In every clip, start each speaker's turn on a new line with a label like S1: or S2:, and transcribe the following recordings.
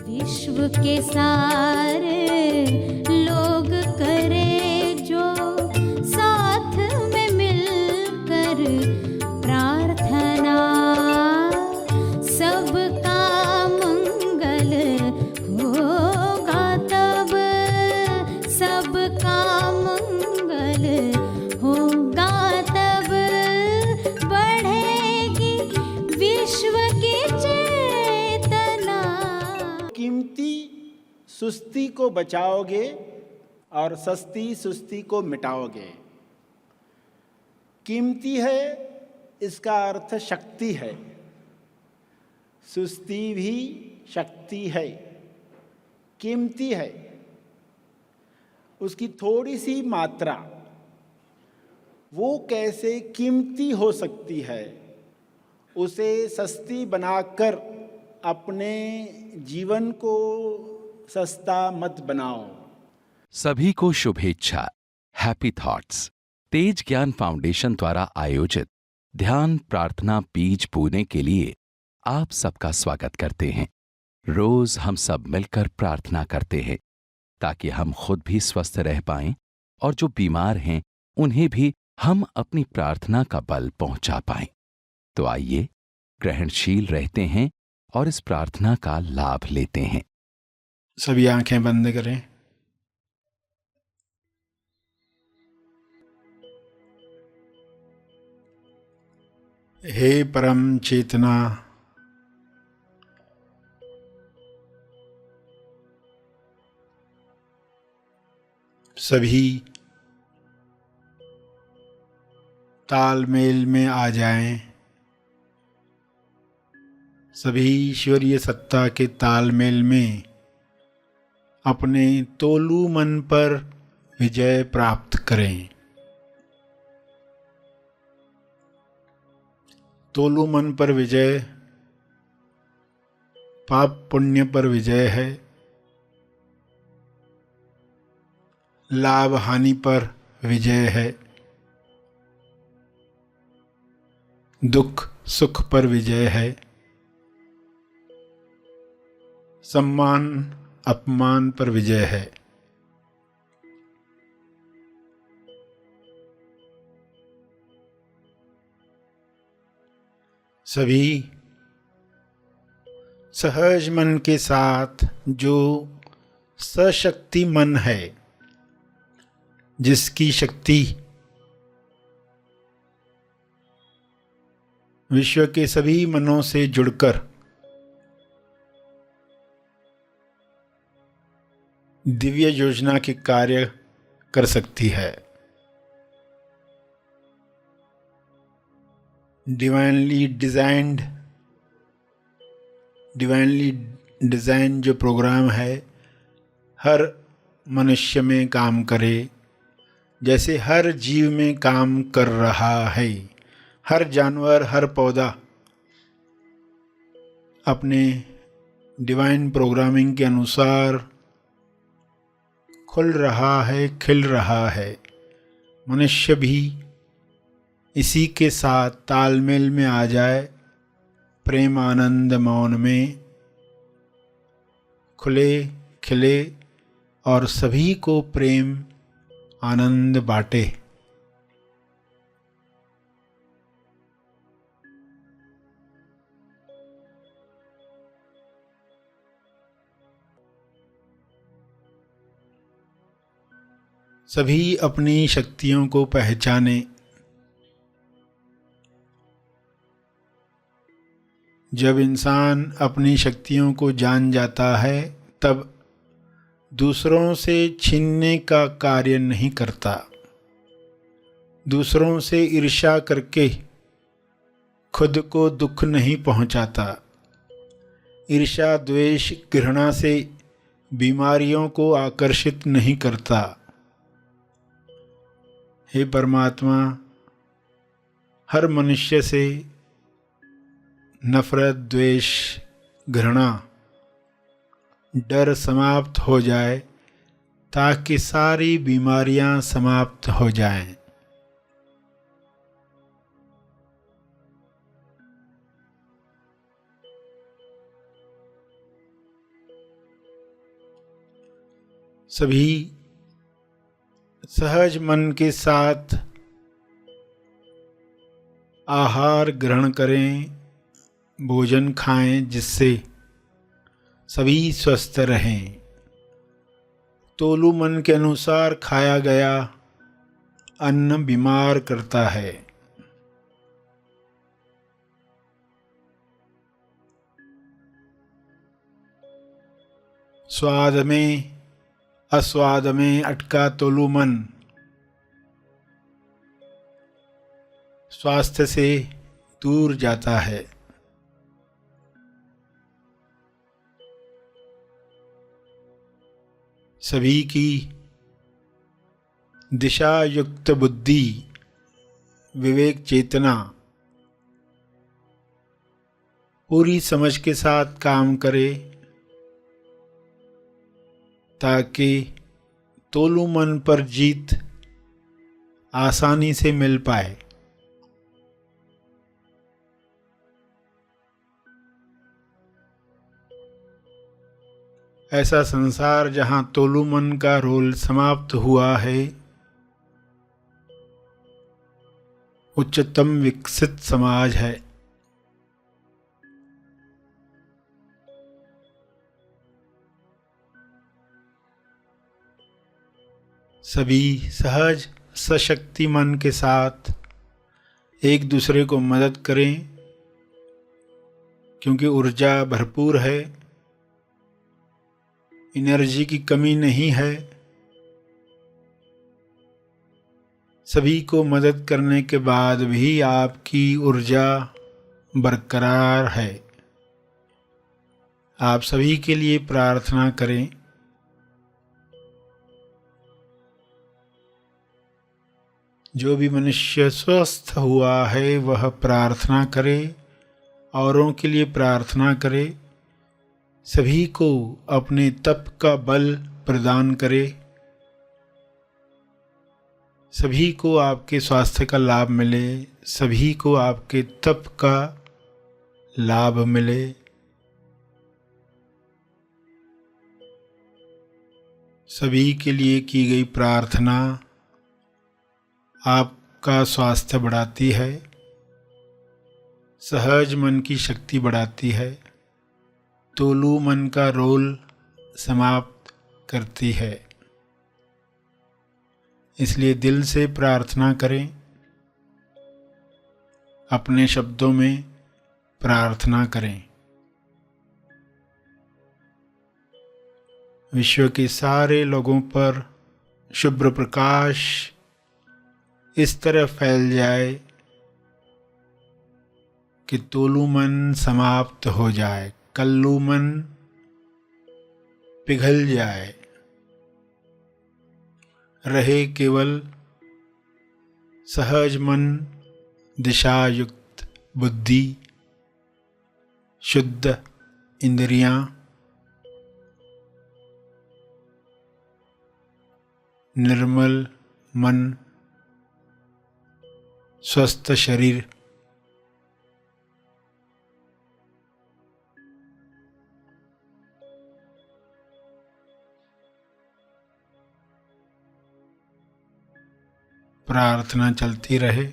S1: विश्व के सारे लोग करे जो साथ में मिलकर प्रार्थना, सबका मंगल होगा तब, सबका मंगल होगा तब, बढ़ेगी विश्व की चेतना।
S2: कीमती सुस्ती को बचाओगे और सस्ती सुस्ती को मिटाओगे। कीमती है इसका अर्थ शक्ति है, सुस्ती भी शक्ति है, कीमती है। उसकी थोड़ी सी मात्रा वो कैसे कीमती हो सकती है, उसे सस्ती बनाकर अपने जीवन को सस्ता मत बनाओ।
S3: सभी को शुभेच्छा। हैप्पी थॉट्स तेज ज्ञान फाउंडेशन द्वारा आयोजित ध्यान प्रार्थना बीज बोने के लिए आप सबका स्वागत करते हैं। रोज हम सब मिलकर प्रार्थना करते हैं ताकि हम खुद भी स्वस्थ रह पाएं और जो बीमार हैं उन्हें भी हम अपनी प्रार्थना का बल पहुंचा पाएं। तो आइए ग्रहणशील रहते हैं और इस प्रार्थना का लाभ लेते हैं।
S2: सभी आंखें बंद करें। हे परम चेतना, सभी तालमेल में आ जाएं। सभी ईश्वरीय सत्ता के तालमेल में अपने तोलू मन पर विजय प्राप्त करें। तोलू मन पर विजय पाप पुण्य पर विजय है, लाभ हानि पर विजय है, दुख सुख पर विजय है, सम्मान अपमान पर विजय है। सभी सहज मन के साथ जो सशक्ति मन है, जिसकी शक्ति विश्व के सभी मनों से जुड़कर दिव्य योजना के कार्य कर सकती है। डिवाइनली डिज़ाइन जो प्रोग्राम है हर मनुष्य में काम करे, जैसे हर जीव में काम कर रहा है। हर जानवर हर पौधा अपने डिवाइन प्रोग्रामिंग के अनुसार खुल रहा है, खिल रहा है। मनुष्य भी इसी के साथ तालमेल में आ जाए, प्रेम आनंद मौन में खुले खिले और सभी को प्रेम आनंद बांटे। सभी अपनी शक्तियों को पहचाने। जब इंसान अपनी शक्तियों को जान जाता है तब दूसरों से छीनने का कार्य नहीं करता, दूसरों से ईर्ष्या करके खुद को दुख नहीं पहुंचाता, ईर्ष्या द्वेष घृणा से बीमारियों को आकर्षित नहीं करता। हे परमात्मा, हर मनुष्य से नफरत द्वेष घृणा डर समाप्त हो जाए ताकि सारी बीमारियां समाप्त हो जाएं। सभी सहज मन के साथ आहार ग्रहण करें, भोजन खाएं, जिससे सभी स्वस्थ रहें। तोलू मन के अनुसार खाया गया अन्न बीमार करता है। स्वाद में अस्वाद में अटका तोलू मन स्वास्थ्य से दूर जाता है। सभी की दिशा युक्त बुद्धि, विवेक चेतना पूरी समझ के साथ काम करे, ताकि तोलू मन पर जीत आसानी से मिल पाए। ऐसा संसार जहाँ तोलू मन का रोल समाप्त हुआ है, उच्चतम विकसित समाज है। सभी सहज सशक्ति मन के साथ एक दूसरे को मदद करें, क्योंकि ऊर्जा भरपूर है, एनर्जी की कमी नहीं है। सभी को मदद करने के बाद भी आपकी ऊर्जा बरकरार है। आप सभी के लिए प्रार्थना करें। जो भी मनुष्य स्वस्थ हुआ है वह प्रार्थना करे, औरों के लिए प्रार्थना करे, सभी को अपने तप का बल प्रदान करे, सभी को आपके स्वास्थ्य का लाभ मिले, सभी को आपके तप का लाभ मिले। सभी के लिए की गई प्रार्थना आपका स्वास्थ्य बढ़ाती है, सहज मन की शक्ति बढ़ाती है, तोलू मन का रोल समाप्त करती है। इसलिए दिल से प्रार्थना करें, अपने शब्दों में प्रार्थना करें। विश्व के सारे लोगों पर शुभ्र प्रकाश इस तरह फैल जाए कि तोलू मन समाप्त हो जाए, कल्लू मन पिघल जाए, रहे केवल सहज मन, दिशायुक्त बुद्धि, शुद्ध इंद्रियां, निर्मल मन, स्वस्थ शरीर। प्रार्थना चलती रहे।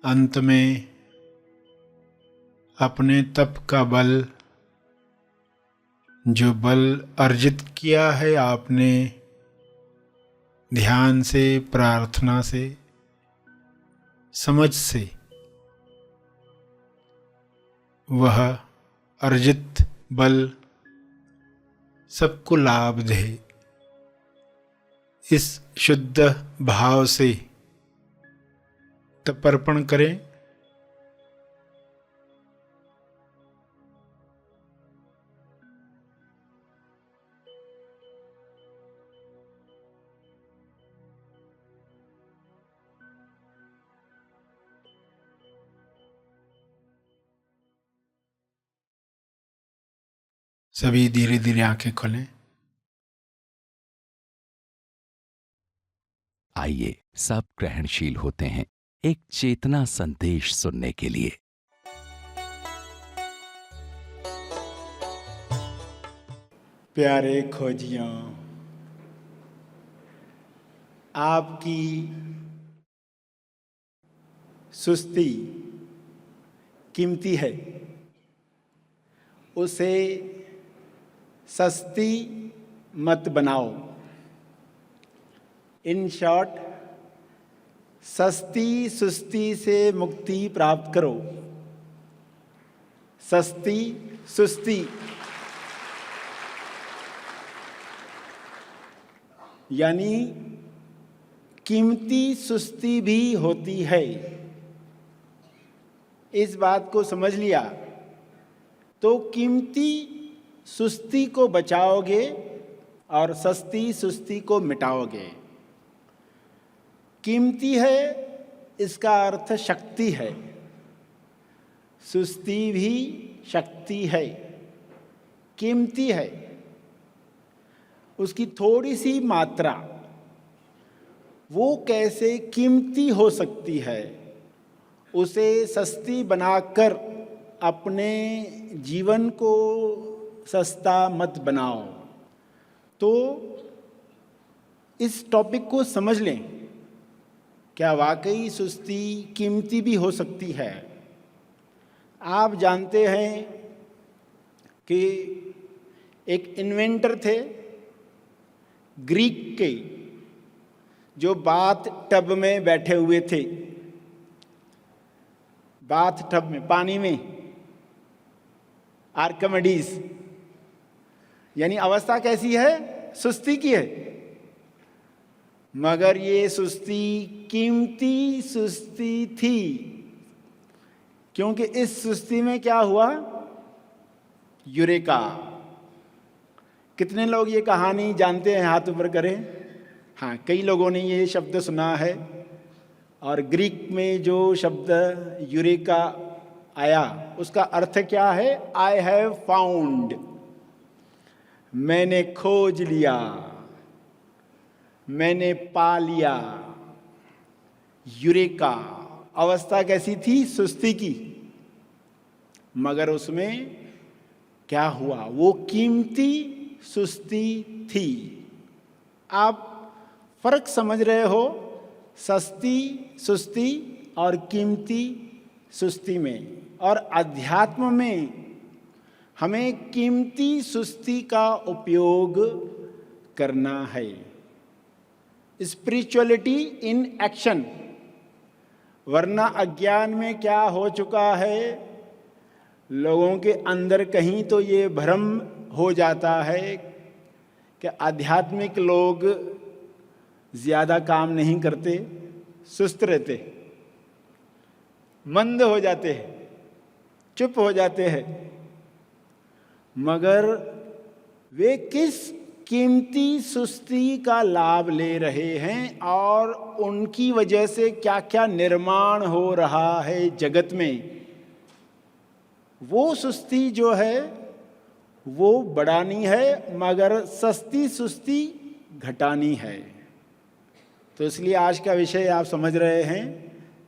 S2: अंत में अपने तप का बल, जो बल अर्जित किया है आपने ध्यान से, प्रार्थना से, समझ से, वह अर्जित बल सबको लाभ दे। इस शुद्ध भाव से तर्पण करें। सभी धीरे धीरे आंखें खोलें।
S3: आइए सब ग्रहणशील होते हैं एक चेतना संदेश सुनने के लिए।
S2: प्यारे खोजियों, आपकी सुस्ती कीमती है, उसे सस्ती मत बनाओ। इन शॉर्ट, सस्ती सुस्ती से मुक्ति प्राप्त करो। सस्ती सुस्ती यानी कीमती सुस्ती भी होती है। इस बात को समझ लिया तो कीमती सुस्ती को बचाओगे और सस्ती सुस्ती को मिटाओगे। कीमती है इसका अर्थ शक्ति है, सुस्ती भी शक्ति है, कीमती है। उसकी थोड़ी सी मात्रा वो कैसे कीमती हो सकती है, उसे सस्ती बनाकर अपने जीवन को सस्ता मत बनाओ। तो इस टॉपिक को समझ लें, क्या वाकई सुस्ती कीमती भी हो सकती है। आप जानते हैं कि एक इन्वेंटर थे ग्रीक के, जो बाथ टब में बैठे हुए थे। बाथ टब में, पानी में, आर्किमिडीज। यानी अवस्था कैसी है? सुस्ती की है, मगर ये सुस्ती कीमती सुस्ती थी, क्योंकि इस सुस्ती में क्या हुआ? यूरेका। कितने लोग ये कहानी जानते हैं? हाथ ऊपर करें। हाँ, कई लोगों ने ये शब्द सुना है। और ग्रीक में जो शब्द यूरेका आया, उसका अर्थ क्या है? आई हैव फाउंड, मैंने खोज लिया, मैंने पा लिया। यूरेका अवस्था कैसी थी? सुस्ती की। मगर उसमें क्या हुआ? वो कीमती सुस्ती थी। आप फर्क समझ रहे हो सस्ती सुस्ती और कीमती सुस्ती में। और अध्यात्म में हमें कीमती सुस्ती का उपयोग करना है। Spirituality in action. वरना अज्ञान में क्या हो चुका है, लोगों के अंदर कहीं तो ये भ्रम हो जाता है कि आध्यात्मिक लोग ज्यादा काम नहीं करते, सुस्त रहते, मंद हो जाते हैं, चुप हो जाते हैं। मगर वे किस कीमती सुस्ती का लाभ ले रहे हैं और उनकी वजह से क्या क्या निर्माण हो रहा है जगत में, वो सुस्ती जो है वो बढ़ानी है, मगर सस्ती सुस्ती घटानी है। तो इसलिए आज का विषय आप समझ रहे हैं,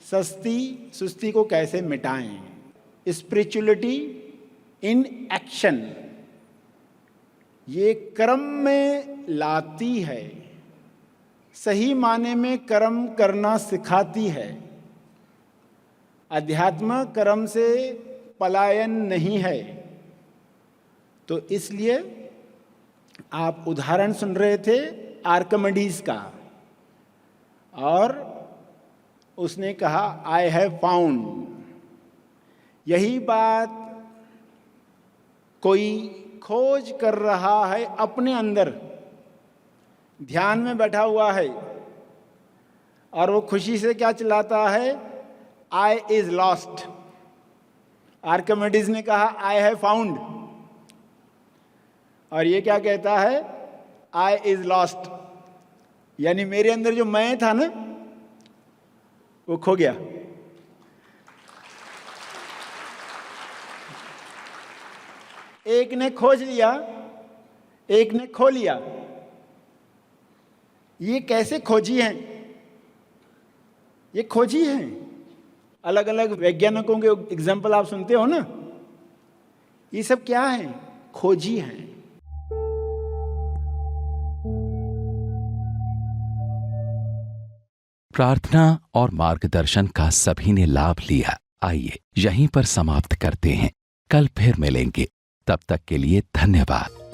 S2: सस्ती सुस्ती को कैसे मिटाएं। स्पिरिचुअलिटी इन एक्शन, ये कर्म में लाती है, सही माने में कर्म करना सिखाती है। अध्यात्म कर्म से पलायन नहीं है। तो इसलिए आप उदाहरण सुन रहे थे आर्किमिडीज का, और उसने कहा आई हैव फाउंड। यही बात कोई खोज कर रहा है अपने अंदर, ध्यान में बैठा हुआ है, और वो खुशी से क्या चिल्लाता है? I is lost. आर्किमिडीज ने कहा आई हैव फाउंड, और ये क्या कहता है? I is lost. यानी मेरे अंदर जो मैं था ना, वो खो गया। एक ने खोज लिया, एक ने खो लिया। ये कैसे खोजी हैं? ये खोजी हैं। अलग अलग वैज्ञानिकों के एग्जाम्पल आप सुनते हो ना, ये सब क्या है? खोजी हैं।
S3: प्रार्थना और मार्गदर्शन का सभी ने लाभ लिया। आइए यहीं पर समाप्त करते हैं, कल फिर मिलेंगे। तब तक के लिए धन्यवाद।